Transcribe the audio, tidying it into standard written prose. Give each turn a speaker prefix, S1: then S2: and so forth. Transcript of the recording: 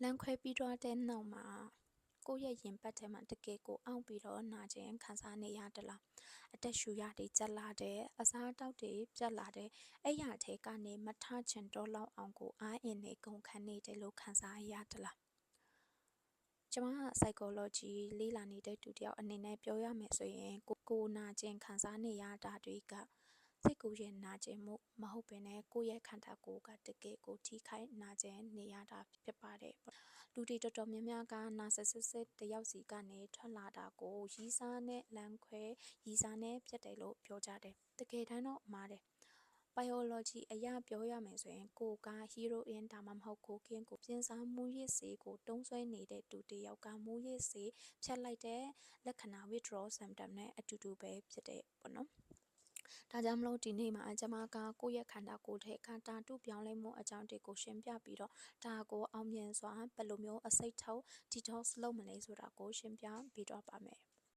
S1: လမ်းခွဲပြီးသွားတဲ့နောက်မှာကိုယ့်ရဲ့ရင်ပတ်ထဲမှာတကယ်ကိုအောင့်ပြီးတော့နာကျင်ခံစားနေရသလားအသက်ရှူရတွေကျလာတယ်အစားအသောက်တွေပြတ်လာတယ်အဲ့ရထဲကနေမထချင်တော့လောက်အောင်ကိုအားအင်နေကုန်ခန်းနေတယ်လို့ခံစားရသလားကျမက psychology လေ့လာနေတဲ့သူတယောက်အနေနဲ့ပြောရမယ်ဆိုရင်ကိုနာကျင်ခံစားနေရတာတွေကစိတ်ကူးရင်နာကျင်မှုမဟုတ်ပင်နဲ့ကိုယ့်ရဲ့ခန္ဓာကိုယ်ကတကယ်ကိုထိခိုက်နာကျင်နေရတာဖြစ်ပါတယ်လူတွေတော်တော်များများကနာဆစ်စစ်တယောက်စီကနေထွက်လာတာကိုရီးစားနဲ့လမ်းခွဲရီးစားနဲ့ဖြစ်တယ်လို့ပြောကြတယ်တကယ်တမ်းတော့မှားတယ်biology အရပြောရမယ်ဆိုရင်ကိုက heroin ဒါမှမဟုတ် cocaine ကိုပြင်းစားမှုရစ်စေးကိုတုံးဆွဲနေတဲ့သူတယောက်ကမှုရစ်စေးဖြတ်လိုက်တဲ့လက္ခဏာ withdrawal symptom နဲ့အတူတူပဲဖြစ်တဲ့ပေါ့နော်ဒါကြောင့်မလို့ဒီနေ့မှာကျွန်မကကိုယ့်ရဲ့ခန္ဓာကိုယ်ထဲကတာတုပြောင်းလဲမှုအကြောင်းတွေကိုရှင်းပြပြီးတော့ဒါကိုအောင်မြင်စွာဘယ်လိုမျိုးအစိတ်ထုတ် detox လုပ်မလဲဆိုတာကိုရှင်းပြပေးတော့ပါမယ်